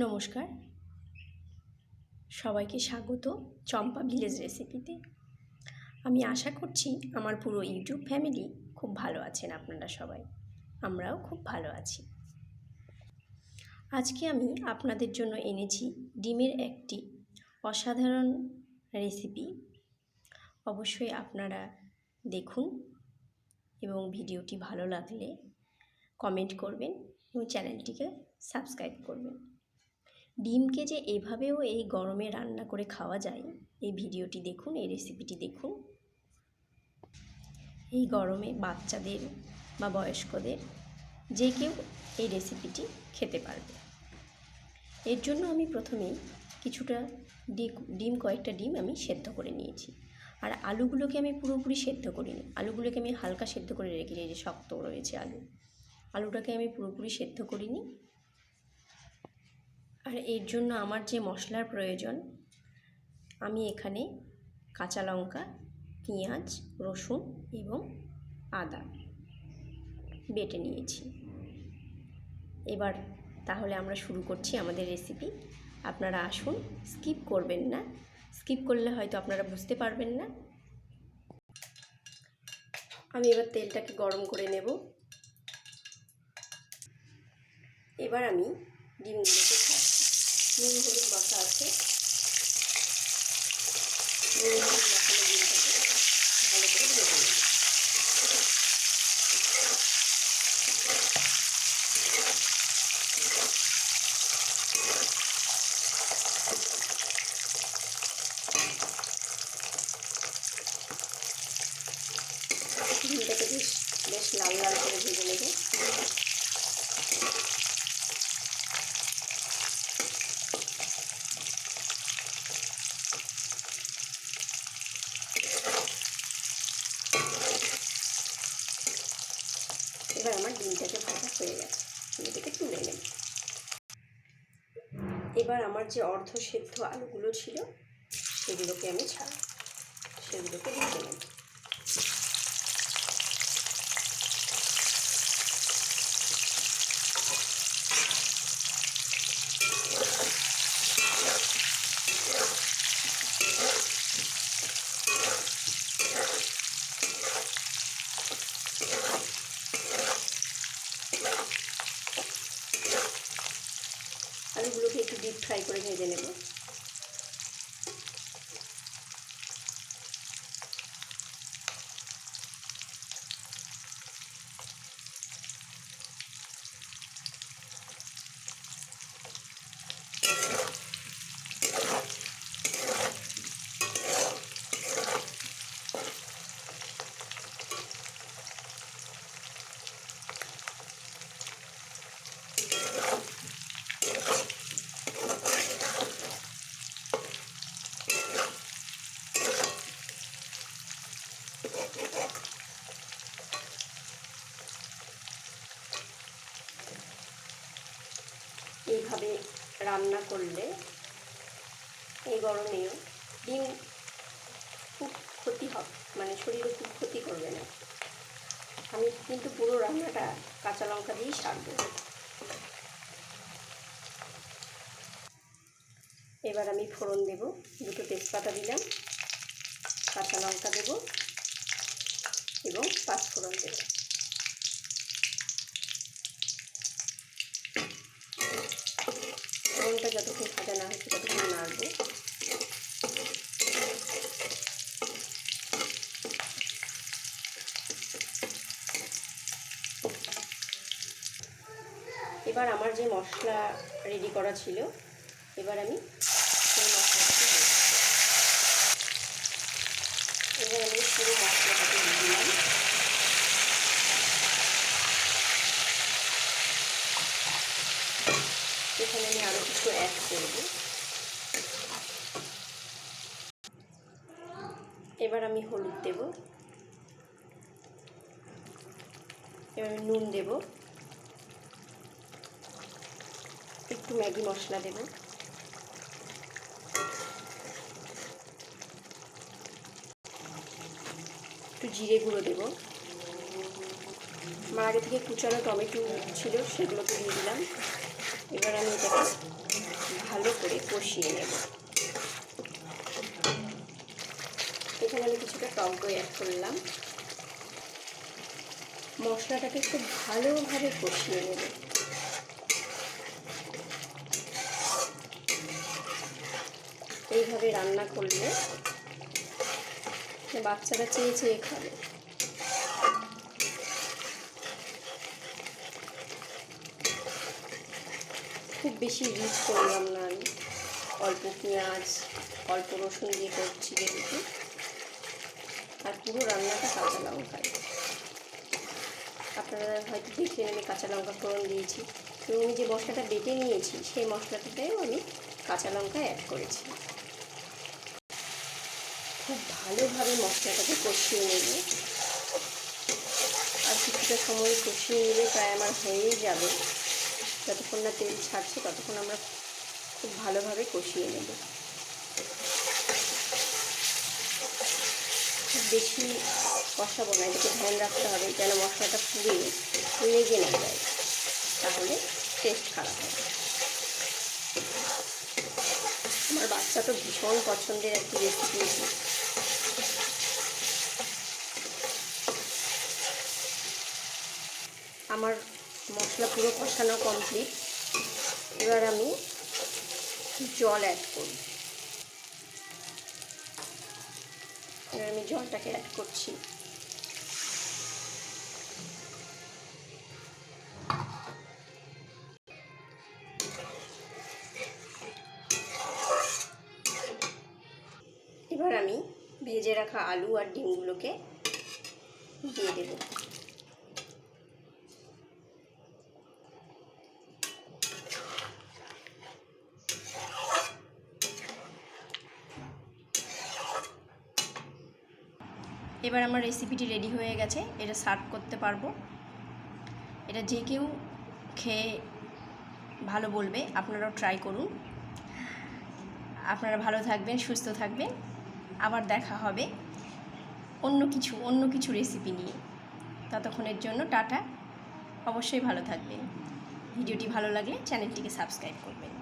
নমস্কার, সবাইকে স্বাগত চম্পা ভিলেজ রেসিপিতে। আমি আশা করছি আমার পুরো ইউটিউব ফ্যামিলি খুব ভালো আছেন। আপনারা সবাই, আমরাও খুব ভালো আছি। আজকে আমি আপনাদের জন্য এনেছি ডিমের একটি অসাধারণ রেসিপি। অবশ্যই আপনারা দেখুন এবং ভিডিওটি ভালো লাগলে কমেন্ট করবেন এবং চ্যানেলটিকে সাবস্ক্রাইব করবেন। ডিমকে যে এভাবেও এই গরমে রান্না করে খাওয়া যায়, এই ভিডিওটি দেখুন, এই রেসিপিটি দেখুন। এই গরমে বাচ্চাদের বা বয়স্কদের যে কেউ এই রেসিপিটি খেতে পারবে। এর জন্য আমি প্রথমেই কিছুটা কয়েকটা ডিম আমি সেদ্ধ করে নিয়েছি। আর আলুগুলোকে আমি পুরোপুরি সেদ্ধ করিনি, আলুগুলোকে আমি হালকা সেদ্ধ করে রেখে দিয়েছি। যে শক্ত রয়েছে আলুটাকে আমি পুরোপুরি সেদ্ধ করিনি। আর এর জন্য আমার যে মশলার প্রয়োজন, আমি এখানে কাঁচা লঙ্কা, পেঁয়াজ, রসুন এবং আদা বেটে নিয়েছি। এবার তাহলে আমরা শুরু করছি আমাদের রেসিপি। আপনারা আসুন, স্কিপ করবেন না, স্কিপ করলে হয়তো আপনারা বুঝতে পারবেন না। আমি এবার তেলটাকে গরম করে নেব। এবার আমি ডিমগুলোকে নুন হলুদ মাখা আছে, নুন হলুদ মাখানো ডিমটাকে ভালো করে ভেজে নেব। ডিমটাকে বেশ লাল লাল করে ভেজে নেব। এবার আমার ডিমটাকে ভাজা হয়ে গেছে, ডিমটাকে তুলে নেব। এবার আমার যে অর্ধ সেদ্ধ আলুগুলো ছিল সেগুলোকে আমি সেগুলোকে ভেজে নেব। আলুগুলোকে একটু ডিপ ফ্রাই করে ভেজে নেব। এইভাবে রান্না করলে এই গরমেও ডিম খুব ক্ষতি হবে, মানে শরীরে খুব ক্ষতি করবে না। আমি কিন্তু পুরো রান্নাটা কাঁচা লঙ্কা দিয়েই সারবো। এবার আমি ফোড়ন দেব, দুটো তেজপাতা দিলাম, কাঁচা লঙ্কা দেব এবং পাঁচফোড়ন দেব। ফোড়নটা যতক্ষণ ভাজা না হচ্ছে ততক্ষণ নাড়বো। এবার আমার যে মশলা রেডি করা ছিল, এবার আমি সেই মশলাটাকে দেব। এবার আমি পুরো মশলাটাকে দিয়ে দিলাম। এখানে আমি আরও কিছু অ্যাড করব। এবার আমি হলুদ দেব, এবার আমি নুন দেব, একটু ম্যাগি মশলা দেব, একটু জিরে গুঁড়ো দেব। আমার আগে থেকে কুচানো টমেটো ছিল, সেগুলোকে দিয়ে দিলাম। এবার আমি এটাকে ভালো করে কষিয়ে নেব। এখানে আমি কিছুটা টক দই অ্যাড করলাম। মশলাটাকে খুব ভালোভাবে কষিয়ে নেব। এইভাবে রান্না করলে বাচ্চারা চেয়ে চেয়ে খাবে। খুব বেশি রিচ করলাম না আমি, অল্প পেঁয়াজ অল্প রসুন দিয়ে করছি যেহেতু, আর পুরো রান্নাটা কাঁচা লঙ্কায়। আপনারা হয়তো দেখলেন আমি কাঁচা লঙ্কা ফোড়ন দিয়েছি, এবং আমি যে মশলাটা বেটে নিয়েছি সেই মশলাটাতেও আমি কাঁচা লঙ্কা অ্যাড করেছি। খুব ভালোভাবে মশলাটাকে কষিয়ে নেব, আর কিছুটা সময় কষিয়ে নিলে প্রায় আমার হয়েই যাবে। যতক্ষণ না তেল ছাড়ছে ততক্ষণ আমরা খুব ভালোভাবে কষিয়ে নেব। খুব বেশি কষাবো না, এটাকে ধ্যান রাখতে হবে যেন মশলাটা পুড়ে লেগে না যায়, তাহলে টেস্ট খারাপ হবে। আমার বাচ্চা তো ভীষণ পছন্দের একটি রেসিপি। আমার মশলা পুরো কষানো কমপ্লিট। এবার আমি জল অ্যাড করি। এবার আমি জলটাকে অ্যাড করছি। এবার আমি ভেজে রাখা আলু আর ডিমগুলোকে দিয়ে দেব। এবার আমার রেসিপিটি রেডি হয়ে গেছে, এটা সার্ভ করতে পারবো। এটা যে কেউ খেয়ে ভালো বলবে, আপনারাও ট্রাই করুন। আপনারা ভালো থাকবেন, সুস্থ থাকবেন। আবার দেখা হবে অন্য কিছু রেসিপি নিয়ে। ততক্ষণের জন্য টাটা। অবশ্যই ভালো থাকবেন। ভিডিওটি ভালো লাগলে চ্যানেলটিকে সাবস্ক্রাইব করবেন।